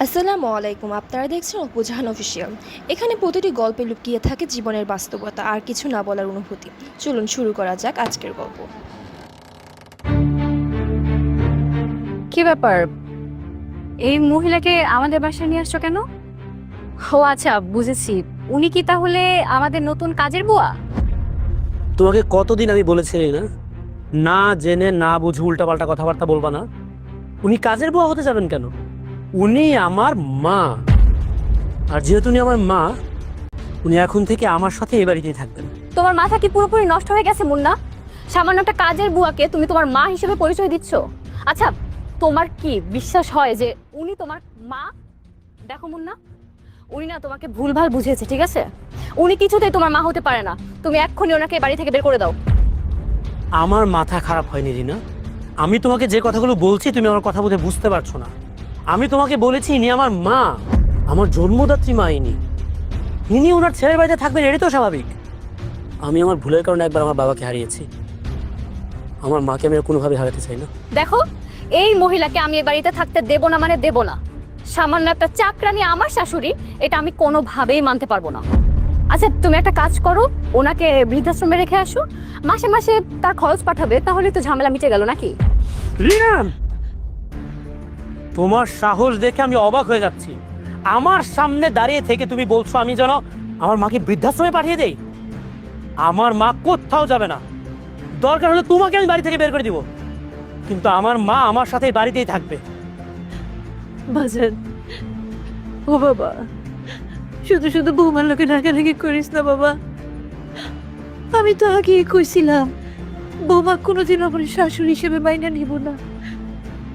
আসসালামু আলাইকুম, আপনারা দেখছেন অপু জাহান অফিসিয়াল। এখানে প্রতিটি গল্পে লুকিয়ে থাকে জীবনের বাস্তবতা আর কিছু না বলার অনুভূতি। চলুন শুরু করা যাক আজকের গল্প। কি ব্যাপার? এই মহিলাকে আমাদের বাসায় নিয়ে আসছো কেন? ও আচ্ছা, বুঝেছি। উনি কি তাহলে আমাদের নতুন কাজের বুয়া? তোমাকে কতদিন আমি বলেছি না, না জেনে না বুঝে উল্টাপাল্টা কথাবার্তা বলবা না। উনি কাজের বুয়া হতে যাবেন কেন? উনি আমার মা, আর যেহেতু উনি আমার মা, উনি এখন থেকে আমার সাথে এই বাড়িতেই থাকবেন। তোমার মাথা কি পুরোপুরি নষ্ট হয়ে গেছে মুন্না? সামান্য একটা কাজের বুয়াকে তুমি তোমার মা হিসেবে পরিচয় দিচ্ছ? আচ্ছা, তোমার কি বিশ্বাস হয় যে উনি তোমার মা? দেখো মুন্না, উনি না তোমাকে ভুলভাল বুঝিয়েছে, ঠিক আছে? উনি কিছুতেই তোমার মা হতে পারে না। তুমি এক্ষুনি ওনাকে বাড়ি থেকে বের করে দাও। আমার মাথা খারাপ হয়নি রিনা। আমি তোমাকে যে কথাগুলো বলছি তুমি আমার কথা বলে বুঝতে পারছো না। আমি তোমাকে বলেছি ইনি আমার মা, আমার জন্মদাত্রী মা। ইনি ওনার ছেলের বাড়িতে থাকবেন, এটাই তো স্বাভাবিক। আমি আমার ভুলের কারণে একবার আমার বাবাকে হারিয়েছি, আমার মাকে আমি আর কোনোভাবে হারাতে চাই না। দেখো, এই মহিলাকে আমি এই বাড়িতে থাকতে দেব না, মানে দেব না। সামান্য একটা চাকরানি আমার শাশুড়ি, এটা আমি কোনোভাবেই মানতে পারবো না। আচ্ছা, তুমি একটা কাজ করো, ওনাকে বৃদ্ধাশ্রমে রেখে আসো। মাসে মাসে তার খরচ পাঠাবে, তাহলে তো ঝামেলা মিটে গেল নাকি? রিনা, তোমার সাহস দেখে আমি অবাক হয়ে যাচ্ছি। আমার সামনে দাঁড়িয়ে থেকে তুমি বলছো আমি যেন আমার মাকে বৃদ্ধাশ্রমে পাঠিয়ে দেই। আমার মা কোথাও যাবে না, দরকার হলে তোমাকে আমি বাড়ি থেকে বের করে দিব, কিন্তু আমার মা আমার সাথে বাড়িতেই থাকবে। বাজান, ও বাবা, শুধু শুধু বৌমার লোকে ডাকাডাকি করিস না বাবা। আমি তো আগে কইছিলাম বৌমা কোনোদিন আমার শাশুড়ি হিসেবে মাইনা নিব না,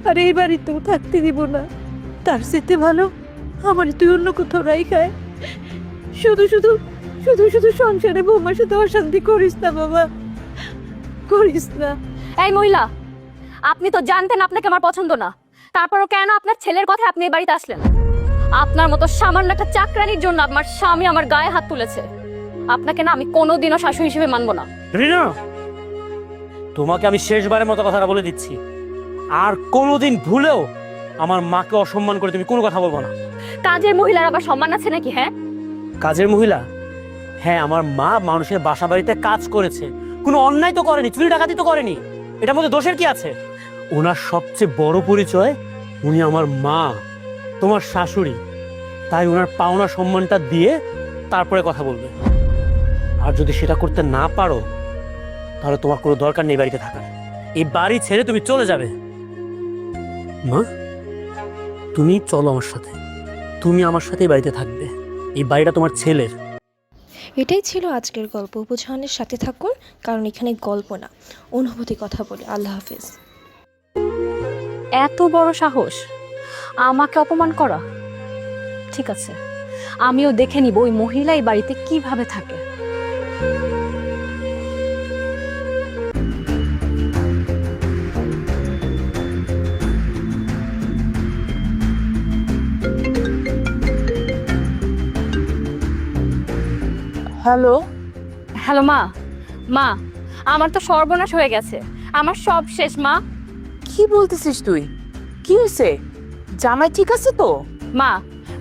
আর এই বাড়িতেও থাকতে দিব না। তার চেয়ে ভালো আমার তুই অন্য কোথাও রাইখায়। শুধু শুধু শুধু শুধু সংসারে বৌমার সাথে অশান্তি করিস না বাবা, করিস না। এই মহিলা, আপনি তো জানতেন আপনাকে আমার পছন্দ না, তারপরও কেন আপনার ছেলের কথা আপনি এই বাড়িতে আসলেন? আপনার মতো সামান্য একটা চাকরানির জন্য আমার স্বামী আমার গায়ে হাত তুলেছে। আপনাকে না আমি কোনোদিনও শাশুড়ি হিসেবে মানবো না। রিনা, তোমাকে আমি শেষবারের মতো কথাটা বলে দিচ্ছি, আর কোনোদিন ভুলেও আমার মাকে অসম্মান করে তুমি কোনো কথা বলবো না। কাজের মহিলার আবার সম্মান আছে নাকি? হ্যাঁ, কাজের মহিলা? হ্যাঁ, আমার মা মানুষের বাসা বাড়িতে কাজ করেছে, কোনো অন্যায় তো করেনি, চুরি ডাকাতি তো করেনি। এটার মধ্যে দোষের কি আছে? ওনার সবচেয়ে বড় পরিচয় উনি আমার মা, তোমার শাশুড়ি। তাই ওনার পাওনা সম্মানটা দিয়ে তারপরে কথা বলবে। আর যদি সেটা করতে না পারো, তাহলে তোমার কোনো দরকার নেই বাড়িতে থাকার। এই বাড়ি ছেড়ে তুমি চলে যাবে। মা, তুমি চলো আমার সাথে, তুমি আমার সাথে বাড়িতে থাকবে। এই বাড়িটা তোমার ছেলের। এটাই ছিল আজকের গল্প। অপু জাহানের সাথে থাকুন, কারণ এখানে গল্প না, অনুভূতি কথা বলে। আল্লাহ হাফেজ। এত বড় সাহস আমাকে অপমান করা! ঠিক আছে, আমিও দেখে নিব ওই মহিলা এই বাড়িতে কিভাবে থাকে। হ্যালো, হ্যালো মা। মা, আমার তো সর্বনাশ হয়ে গেছে, আমার সব শেষ মা। কি বলতেছিস তুই? কি হয়েছে? জামাই ঠিক আছে তো? মা,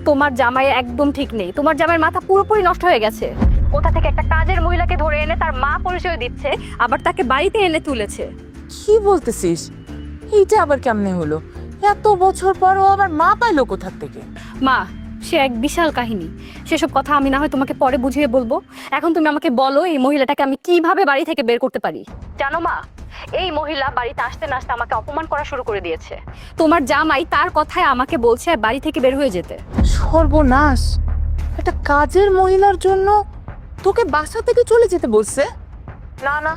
তোমার জামাই একদম ঠিক নেই। তোমার জামাইয়ের মাথা পুরোপুরি নষ্ট হয়ে গেছে। কোথা থেকে একটা কাজের মহিলাকে ধরে এনে তার মা পরিচয় দিচ্ছে, আবার তাকে বাড়িতে এনে তুলেছে। কি বলতেছিস? এইটা আবার কেমনে হলো? এত বছর পরও আবার মা পাইলো কোথা থেকে? মা, সে এক বিশাল কাহিনী। সেসব কথা আমি না হয় তোমাকে পরে বুঝিয়ে বলবো। এখন তুমি আমাকে বলো, এই মহিলাটাকে আমি কিভাবে বাড়ি থেকে বের করতে পারি? জানো মা, এই মহিলা বাড়িতে আসতে না আসতে আমাকে অপমান করা শুরু করে দিয়েছে। তোমার জামাই তার কথায় আমাকে বলছে বাড়ি থেকে বের হয়ে যেতে। সর্বনাশ! একটা কাজের মহিলার জন্য তোকে বাসা থেকে চলে যেতে বলছে? না না,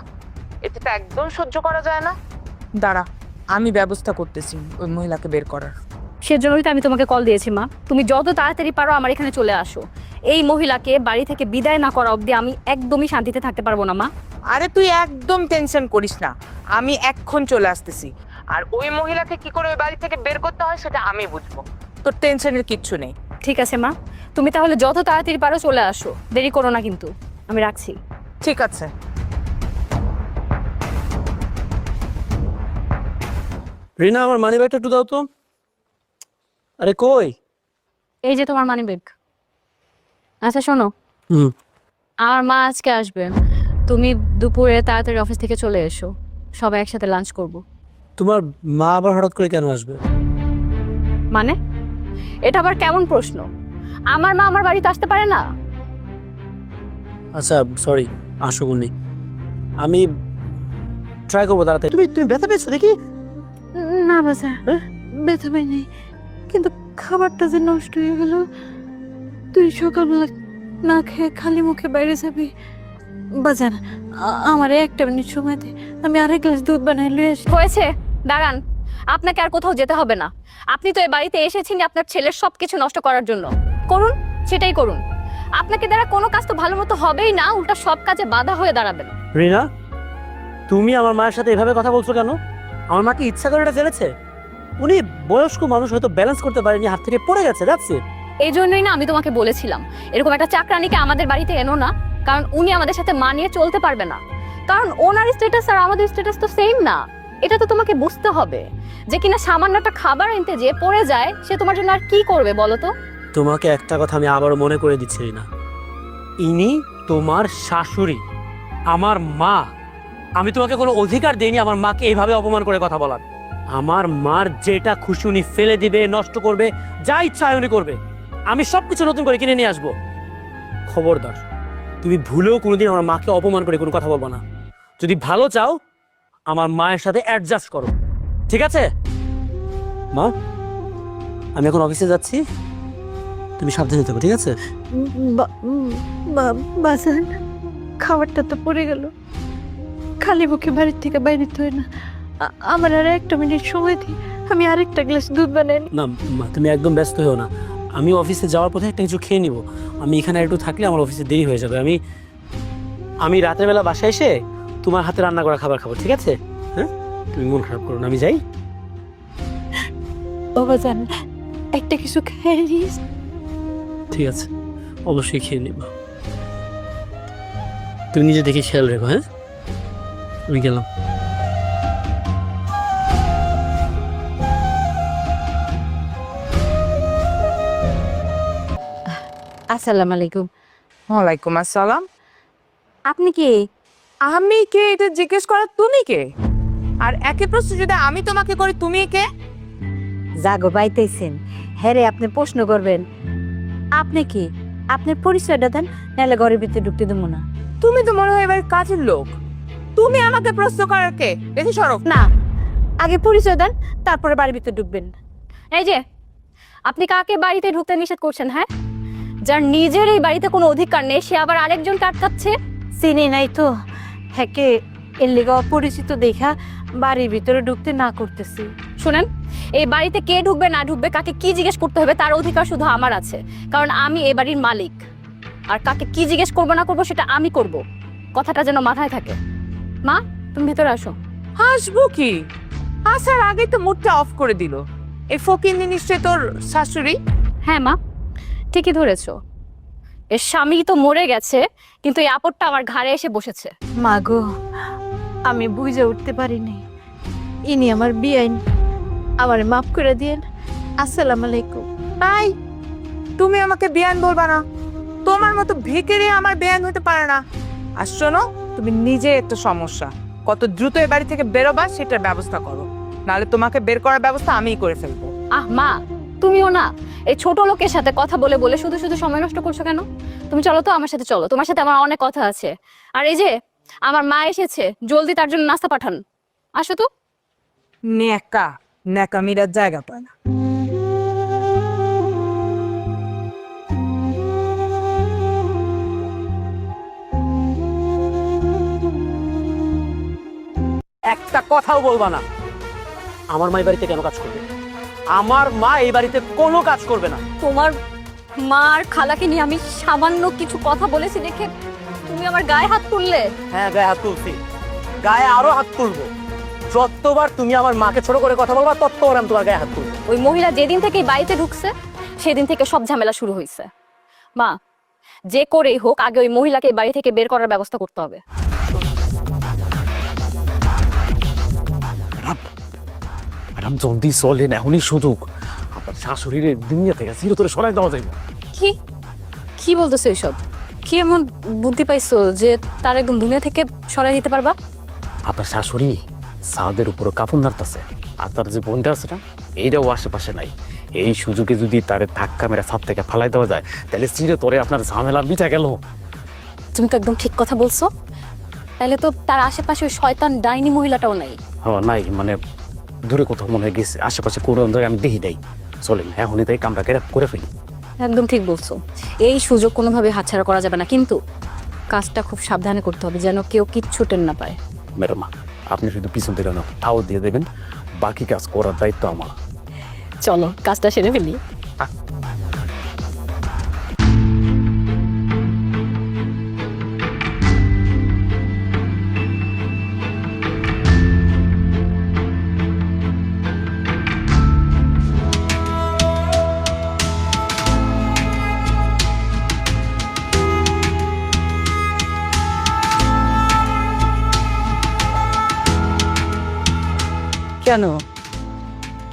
এটা তো একদম সহ্য করা যায় না। দাঁড়া, আমি ব্যবস্থা করতেছি ওই মহিলাকে বের করার। সেজন্যই তো আমি তোমাকে কল দিয়েছি মা। তুমি যত তাড়াতাড়ি পারো আমার এখানে চলে আসো। এই মহিলাকে বাড়ি থেকে বিদায় না করা অবধি আমি একদমই শান্তিতে থাকতে পারবো না মা। আরে তুই একদম টেনশন করিস না, আমি এক্ষুনি চলে আসতেছি। আর ওই মহিলাকে কি করে ওই বাড়ি থেকে বের করতে হয় সেটা আমি বুঝবো, তোর টেনশনের কিচ্ছু নেই। ঠিক আছে মা, তুমি তাহলে যত তাড়াতাড়ি পারো চলে আসো, দেরি করো না কিন্তু। আমি রাখছি। ঠিক আছে। রিনা, আমার মানি ব্যাগটা একটু দাও তো। আরে কই? এই যে তোমার মানি ব্যাগ। আচ্ছা শোনো, হুম। আমার মা আজকে আসবে, তুমি দুপুরে তাড়াতাড়ি অফিস থেকে চলে এসো, সবাই একসাথে লাঞ্চ করব। তোমার মা আবার হঠাৎ করে কেন আসবে? মানে এটা আবার কেমন প্রশ্ন? আমার মা আমার বাড়িতে আসতে পারে না? আচ্ছা সরি, আসো উনি, আমি ট্রাই করবো তাড়াতাড়ি। তুমি তুমি ব্যথা পেয়েছো দেখি? না বাজান, হ্যাঁ? ব্যথা পাইনি, কিন্তু খাবারটা যে নষ্ট হয়ে গেল। তুই সকালবেলা না খেয়ে খালি মুখে বাইরে যাবি বাজান, আমার একটা মিনিট সময় দে, আমি আরেক গ্লাস দুধ বানাই লয়ে আসি। হয়েছে, দাঁড়ান, আপনাকে আর কোথাও যেতে হবে না। আপনি তো এই বাড়িতে এসেছেন আপনার ছেলের সবকিছু নষ্ট করার জন্য। করুন, সেটাই করুন। আপনাকে দ্বারা কোনো কাজ তো ভালো মতো হবেই না, উল্টা সব কাজে বাধা হয়ে দাঁড়াবেন। রিনা, তুমি আমার মায়ের সাথে এভাবে কথা বলছো কেন? আমার মাকে ইচ্ছা করে এটা জেনেছে? উনি বয়স্ক মানুষ, হয়তো ব্যালেন্স করতে পারেনি, হাত থেকে পড়ে গেছে, যাচ্ছে। এই জন্যই না আমি তোমাকে বলেছিলাম এরকম একটা চাকরানিকে আমাদের বাড়িতে এনো না, কারণ উনি আমাদের সাথে মানিয়ে চলতে পারবে না। কারণ ওনার স্ট্যাটাস আর আমাদের স্ট্যাটাস তো সেম না। এটা তো তোমাকে বুঝতে হবে যে কিনা সামান্য একটা খাবার আনতে যে পড়ে যায়, সে তোমার জন্য আর কি করবে বলো তো? তোমাকে একটা কথা আমি আবারও মনে করে দিচ্ছি না, ইনি তোমার শাশুড়ি, আমার মা। আমি তোমাকে কোনো অধিকার দেইনি আমার মাকে এইভাবে অপমান করে কথা বলার। আমার মার যেটা খুশি উনি ফেলে দিবে, নষ্ট করবে, যা ইচ্ছা উনি করবে। আমি সবকিছু নতুন করে কিনে নিয়ে আসবো। খবরদার, তুমি ভুলেও কোনোদিন আমার মাকে অপমান করে কোনো কথা বলবো না। যদি ভালো চাও আমার মায়ের সাথে অ্যাডজাস্ট করো, ঠিক আছে? মা, আমি এখন অফিসে যাচ্ছি, তুমি সাবধানে থেকো, ঠিক আছে? বাজান, খাবারটা তো পড়ে গেল, খালি মুখে বাড়ির থেকে বাইরে তো হয় না। আমার আর একটা মিনিট সময় দিই, আমি আরেকটা গ্লাস দুধ বানাই। না মা, তুমি একদম ব্যস্ত হও না। আমি অফিসে যাওয়ার পথে একটা কিছু খেয়ে নিব। আমি এখানে একটু থাকলে আমার অফিসে দেরি হয়ে যাবে। আমি রাতের বেলা বাসায় এসে তোমার হাতে রান্না করা খাবার খাবো, ঠিক আছে? হ্যাঁ, তুমি মন খারাপ করো না, আমি যাই। ও বাজান, একটা কিছু খেয়ে নিস। ঠিক আছে, অবশ্যই খেয়ে নিব। তুমি নিজে দেখে খেয়াল রেখো, হ্যাঁ? আমি গেলাম। আসসালামু আলাইকুম। ওয়ালাইকুম আসসালাম। আপনি কি? আমি কে এটা জিজ্ঞেস করা তুমি কে? আর একই প্রশ্ন যদি আমি তোমাকে করি, তুমি কে? জাগো পাইতেছেন, হ্যাঁ রে, আপনি প্রশ্ন করবেন। আপনি কি? আপনার পরিচয়টা দেন, নাহলে ঘরের ভিতরে ঢুকতে দেবো না। তুমি তো মনে হয় এবার কাজের লোক। তুমি আমাকে প্রশ্ন করার কে? বেশি সরব না, আগে পরিচয় দেন, তারপরে বাড়ির ভিতরে ঢুকবেন। এই যে, আপনি কাকে বাড়িতে ঢুকতে নিষেধ করছেন? হ্যাঁ, যার নিজের এই বাড়িতে কোনো অধিকার নেই, সে আবার আরেকজনকে আটকাচ্ছে। চিনি নাই তো, হ্যাঁকে এর লেগে অপরিচিত দেখা বাড়ির ভিতরে ঢুকতে না করতেছি। শুনেন, এই বাড়িতে কে ঢুকবে না ঢুকবে, কাকে কি জিজ্ঞেস করতে হবে তার অধিকার শুধু আমার আছে, কারণ আমি এই বাড়ির মালিক। আর কাকে কি জিজ্ঞেস করবো না করবো সেটা আমি করব। কথাটা যেন মাথায় থাকে। মা, তুমি ভেতরে আসো। হাসবো কি? আসার আগে তো মুডটা অফ করে দিল। এই ফকিন্নি নিশ্চয় তোর শাশুড়ি। হ্যাঁ মা, ঠিকই ধরেছো। এর স্বামী তো মরে গেছে, কিন্তু এই আপদটা আমার ঘাড়ে এসে বসেছে। মা গো, আমি বুঝে উঠতে পারিনি, ইনি আমার বিয়াইন, আমার মাফ করে দিয়েন। আসসালামু আলাইকুম। তাই তুমি আমাকে বেয়ান বলবা না? তোমার মতো ভিখারি আমার বেয়ান হতে পারে না। আর শোনো, তুমি নিজে একটা সমস্যা। কত দ্রুত এ বাড়ি থেকে বেরোবা সেটার ব্যবস্থা করো, নাহলে তোমাকে বের করার ব্যবস্থা আমিই করে ফেলবো। আহ মা, তুমিও না এই ছোট লোকের সাথে কথা বলে বলে শুধু শুধু সময় নষ্ট করছো কেন? তুমি চলো তো, আমার সাথে চলো, তোমার সাথে আমার অনেক কথা আছে। আর এই যে আমার মা এসেছে, জলদি তার জন্য নাস্তা পাঠান। আসো তো। ন্যাকা ন্যাকামিরার জায়গা পায় না। একটা কথাও বলবা না। আমার মা এই বাড়িতে কেন কাজ করবে? আমার মা এই বাড়িতে কোনো কাজ করবে না। তোমার মা আর খালাকে নিয়ে আমি সামান্য কিছু কথা বলেছি দেখে তুমি আমার গায়ে হাত তুললে। হ্যাঁ, গায়ে হাত তুলছি, গায়ে আরো হাত তুলবো। যতবার তুমি আমার মাকে ছোট করে কথা বলবা, ততবার আমি তোমার গায়ে হাত তুলবো। ওই মহিলা যেদিন থেকে এই বাড়িতে ঢুকছে সেদিন থেকে সব ঝামেলা শুরু হয়েছে। মা, যে করেই হোক আগে ওই মহিলাকে এই বাড়ি থেকে বের করার ব্যবস্থা করতে হবে। ম্যাডাম জলদি চলেন, এখনই সুযোগ। আপনার শাশুড়ির দুনিয়া থেকে চিরতরে সরাই দেওয়া যাইব। কি কি বলতেছো এসব? কি এমন বুদ্ধি পাইছো যে তার একদম দুনিয়া থেকে সরাই দিতে পারবা? আপনার শাশুড়ি ছাদের উপরে কাপড় নাড়তেছে, আর তার যে বোনটা আছে না, এইটাও আশেপাশে নাই। এই সুযোগে যদি তার ধাক্কা মেরে ছাদ থেকে ফালাই দেওয়া যায়, তাহলে চিরতরে আপনার ঝামেলা মিটা গেল। তুমি তো একদম ঠিক কথা বলছো। তাহলে তো তার আশেপাশে ওই শয়তান ডাইনি মহিলাটাও নাই। হ্যাঁ নাই, মানে দূরে কোথাও মনে হয় গেছে, আশেপাশে কোনো জায়গায় আমি দেখি নাই। চলেন এখনই তাই কামটা করে ফেলি। একদম ঠিক বলছো, এই সুযোগ কোনোভাবে হাতছাড়া করা যাবে না, কিন্তু কাজটা খুব সাবধানে করতে হবে যেন কেউ কিচ্ছু টের না পায়। ম্যাডাম, আপনি শুধু পিছন থেকে না তাও দিয়ে দেবেন, বাকি কাজ করার দায়িত্ব আমার। চলো কাজটা সেরে ফেলি। কেন,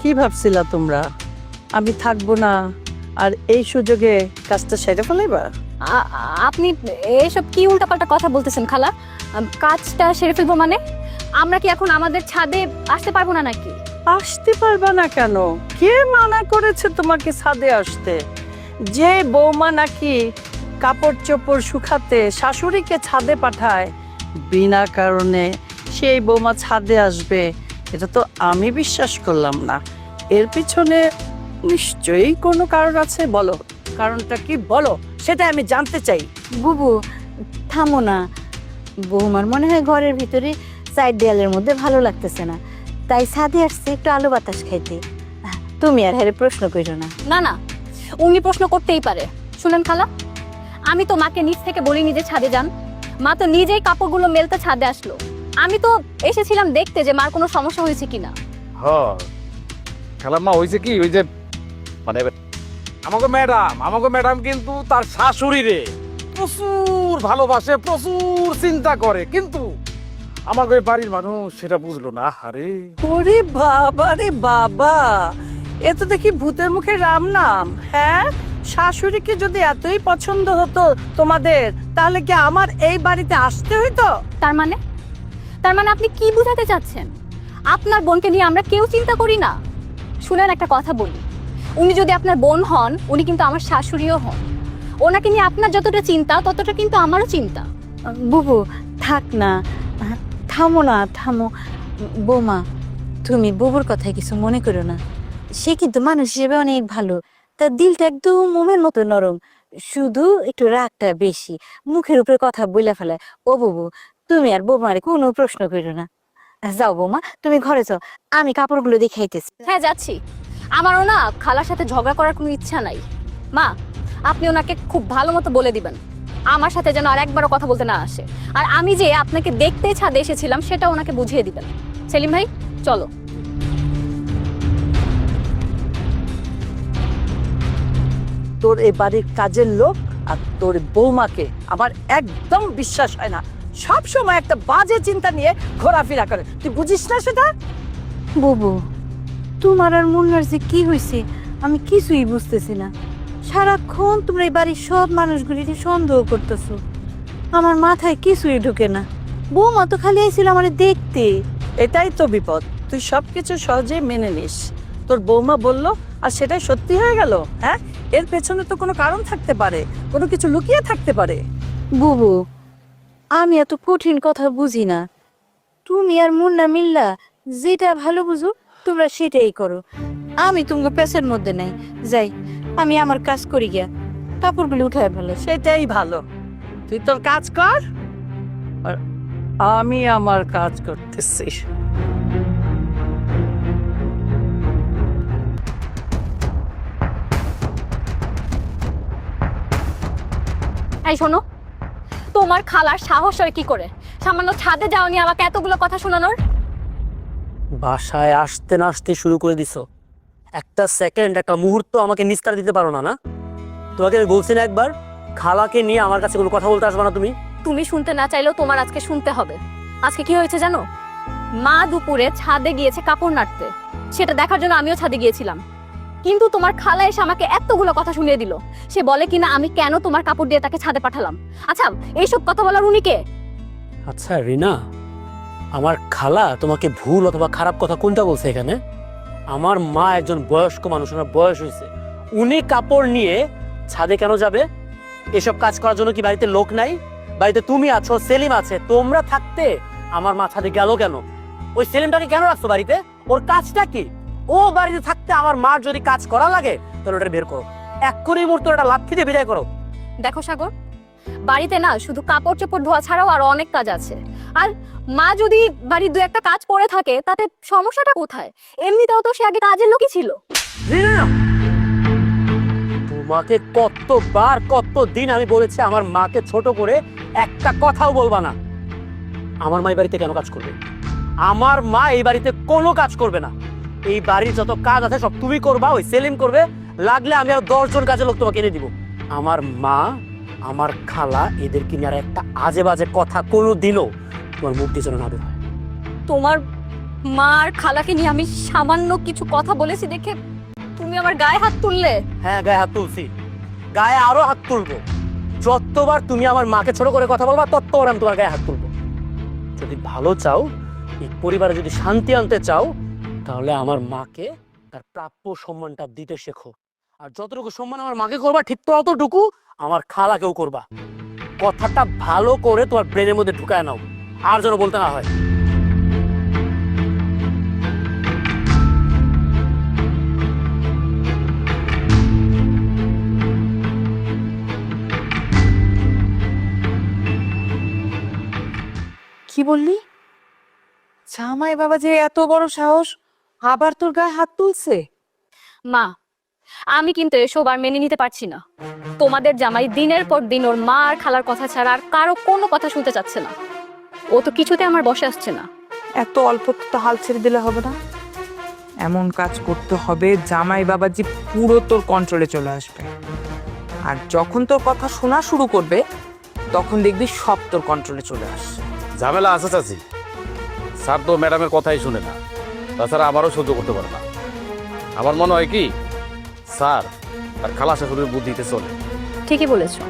কি ভাবছিলা তোমরা আমি থাকবো না আর এই সুযোগে কাজটা সেরে ফেলাইবা? আপনি এসব কি উল্টাপাল্টা কথা বলতেছেন খালা? কাজটা সেরে ফেলবো মানে? আমরা কি এখন আমাদের ছাদে আসতে পারবো না নাকি? আসতে পারবা না কেন? কে মানা করেছে তোমাকে ছাদে আসতে? যে বৌমা নাকি কাপড় চোপড় শুকাতে শাশুড়িকে ছাদে পাঠায়, বিনা কারণে সেই বৌমা ছাদে আসবে, এটা তো আমি বিশ্বাস করলাম না। এর পিছনে নিশ্চয়ই কোনো কারণ আছে। বলো, কারণটা কি বলো, সেটা আমি জানতে চাই। বুবু থামো না, বৌমার মনে হয় ঘরের ভিতরে সাইড দেয়ালের মধ্যে ভালো লাগতেছে না, তাই ছাদে আসছে একটু আলো বাতাস খাইতে। তুমি আর হ্যারে প্রশ্ন করো না। না না, উনি প্রশ্ন করতেই পারে। শুনেন খালা, আমি তো মাকে নিচ থেকে বলিনি যে ছাদে যান। মা তো নিজেই কাপড়গুলো মেলতে ছাদে আসলো। আমি তো এসেছিলাম দেখতে যে মার কোনো সমস্যা হয়েছে কিনা। হ্যাঁ খালাম্মা, হয়েছে কি, ওই যে মানে আমাকে ম্যাডাম কিন্তু তার শাশুড়িরে প্রচুর ভালোবাসে, প্রচুর চিন্তা করে, কিন্তু আমাকে বাড়ির মানুষ সেটা বুঝলো না। আরে ওরে বাবা রে বাবা, এ তো দেখি ভূতের মুখে রাম নাম। হ্যাঁ, শাশুড়িকে যদি এতই পছন্দ হতো তোমাদের, তাহলে কি আমার এই বাড়িতে আসতে হইতো? তার মানে আপনি কি বোঝাতে চাচ্ছেন? আপনার বোনকে নিয়ে আমরা কেউ চিন্তা করি না? শুনেন, একটা কথা বলি, উনি যদি আপনার বোন হন, উনি কিন্তু আমার শাশুড়িও হন। ওনাকে নিয়ে আপনার যতটা চিন্তা ততটা কিন্তু আমারও চিন্তা। বুবু থাক না, থামো না, থামো। বৌমা, তুমি বুবুর কথায় কিছু মনে করো না, সে কিন্তু মানুষ হিসেবে অনেক ভালো, তার দিলটা একদম মোমের মতো নরম, শুধু একটু রাগটা বেশি, মুখের উপরে কথা বলে ফেলায়। ও বুবু, তুমি আর বৌমারে কোনো প্রশ্ন করো না। যাও বৌমা, তুমি ঘরে যাও, আমি কাপড়গুলো দেখাইতেছি। হ্যাঁ যাচ্ছি, আমারও না খালার সাথে ঝগড়া করার কোনো ইচ্ছা নাই। মা, আপনি ওনাকে খুব ভালো মতো বলে দিবেন আমার সাথে যেন আর একবারও কথা বলতে না আসে। আর আমি যে আপনাকে দেখতে ছাদে এসেছিলাম সেটা ওনাকে বুঝিয়ে দিবেন। সেলিম ভাই চলো। তোর এই বাড়ির কাজের লোক আর তোর বৌমাকে আমার একদম বিশ্বাস হয় না। সব সময় একটা বাজে চিন্তা নিয়ে ঘোরাফেরা করে, তুই বুঝিস না সেটা? বুবু, তোমার আর মুন্নার যে কি হয়েছে আমি কিছুই বুঝতেছি না। সারাক্ষণ তোমরা এই বাড়ির সব মানুষগুলিকে সন্দেহ করতেছো, আমার মাথায় কিছুই ঢুকে না। বৌমা তো খালি আইছিল আমারে দেখতে। এটাই তো বিপদ, তুই সবকিছু সহজে মেনে নিস। তোর বৌমা বললো আর সেটাই সত্যি হয়ে গেল। হ্যাঁ, এর পেছনে তো কোনো কারণ থাকতে পারে, কোনো কিছু লুকিয়ে থাকতে পারে। বুবু, আমি এত কঠিন কথা বুঝি না, তুমি আর মুন্না মিল্লা যেটা ভালো বুঝো তোমরা সেটাই করো, আমি তোমাকে পেছার মধ্যে নাই। যাই, আমি আমার কাজ করি গিয়া, কাপড়গুলো উঠায় ফেলো। সেটাই ভালো, তুই তোর কাজ কর আর আমি আমার কাজ করতেছি। এই শোনো, তোমার খালার সাহস হয় কি করে সামান্য ছাদে যাওনি আমাকে এতগুলো কথা শোনানোর? বাসায় আসতে না আসতে শুরু করে দিছো। একটা সেকেন্ড, একটা মুহূর্ত আমাকে নিস্তার দিতে পারো না? না, তোমাকে আমি বলছি না একবার, খালাকে নিয়ে আমার কাছে কোনো কথা বলতে আসবে না তুমি। তুমি শুনতে না চাইলেও তোমার আজকে শুনতে হবে। আজকে কি হয়েছে জানো? মা দুপুরে ছাদে গিয়েছে কাপড় নাড়তে, সেটা দেখার জন্য আমিও ছাদে গিয়েছিলাম। কিন্তু তোমার খালা এসে আমাকে এতগুলো কথা শুনিয়ে দিল। সে বলে কিনা আমি কেন তোমার কাপড় দিয়ে তাকে ছাদে পাঠালাম। আচ্ছা, এইসব কথা বলার উনি কে? আচ্ছা রিনা, আমার খালা তোমাকে ভুল অথবা খারাপ কথা কোনটা বলছে এখানে? আমার মা একজন বয়স্ক মানুষ, ওনার বয়স হয়েছে, উনি কাপড় নিয়ে ছাদে কেন যাবে? এসব কাজ করার জন্য কি বাড়িতে লোক নাই? বাড়িতে তুমি আছো, সেলিম আছে, তোমরা থাকতে আমার মা ছাদে গেল কেন? ওই সেলিমটাকে কেন রাখছো বাড়িতে? ওর কাজটা কি? ও বাড়িতে থাকতে আমার মার যদি কাজ করা লাগে তাহলে ওটা বের করো, এক্ষুনি মুহূর্তে ওটা লাথি দিয়ে বিদায় করো। দেখো সাগর, বাড়িতে না শুধু কাপড় চোপড় ধোয়া ছাড়াও আরো অনেক কাজ আছে। আর মা যদি বাড়ির দু একটা কাজ করে থাকে তাতে সমস্যাটা কোথায়? এমনিতেও তো সে আগে কাজের লোকই ছিল। রিনা, তোমাকে কতবার কতদিন আমি বলেছি আমার মাকে ছোট করে একটা কথাও বলবা না। আমার মা এই বাড়িতে কেন কাজ করবে? আমার মা এই বাড়িতে কোনো কাজ করবে না। এই বাড়ির যত কাজ আছে সব তুমি করবা, ওই সেলিম করবে, লাগলে আমি আর 10 জন কাজের লোক তোমাকে এনে দিব। আমার মা, আমার খালা, এদেরকে নিয়ে আর একটা আজে বাজে কথা কোনো দিনও তোমার মুখ দিয়ে যেন না বের হয়। তোমার মা আর খালাকে নিয়ে আমি সামান্য কিছু কথা বলেছি দেখে তুমি আমার গায়ে হাত তুললে। হ্যাঁ, গায়ে হাত তুলছি, গায়ে আরো হাত তুলবো। যতবার তুমি আমার মাকে ছোট করে কথা বলবা ততবার আমি তোমার গায়ে হাত তুলবো। যদি ভালো চাও, এই পরিবারে যদি শান্তি আনতে চাও, তাহলে আমার মাকে তার প্রাপ্য সম্মানটা দিতে শেখো। আর যতটুকু সম্মান আমার মাকে করবা ঠিক ততটুকু আমার খালাকেও করবা। কথাটা ভালো করে তোমার ব্রেনের মধ্যে ঢুকায় নাও, আর যেন বলতে না হয়। কি বললি? জামাই বাবা যে এত বড় সাহস, আবার তোর গায়ে হাত তুলছে? মা, আমি কিন্তু এসব আর মেনে নিতে পারছি না। তোমাদের জামাই দিনের পর দিন ওর মা আর খালার কথা ছাড়া আর কারো কোনো কথা শুনতে চাচ্ছে না। ও তো কিছুতে আমার বসে আসছে না। এত অল্প তো হাল ছেড়ে দিলে হবে না। এমন কাজ করতে হবে জামাই বাবাজি পুরো তোর কন্ট্রোলে চলে আসবে। আর যখন তোর কথা শোনা শুরু করবে তখন দেখবি সব তোর কন্ট্রোলে চলে আসছে। ঝামেলা আছে চাচি, স্যার তো ম্যাডামের কথাই শুনে না, তাছাড়া আমারও সহ্য করতে পারে না। আমার মনে হয় কি স্যার তার খালা শাশুড়ির বুদ্ধিতে চলে। ঠিকই বলেছো,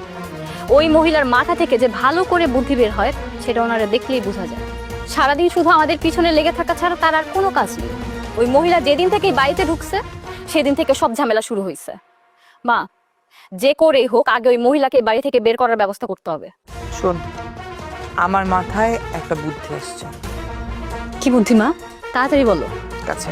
ওই মহিলার মাথা থেকে যে ভালো করে বুদ্ধি বের হয় সেটা ওনারা দেখলেই বোঝা যায়। সারাদিন শুধু আমাদের পিছনে লেগে থাকা ছাড়া তার আর কোনো কাজ নেই। ওই মহিলা যেদিন থেকে বাড়িতে ঢুকছে সেদিন থেকে সব ঝামেলা শুরু হয়েছে। মা, যে করেই হোক আগে ওই মহিলাকে বাড়ি থেকে বের করার ব্যবস্থা করতে হবে। শোন, আমার মাথায় একটা বুদ্ধি আসছে। কি বুদ্ধি মা? তাড়াতাড়ি বলো। কাছে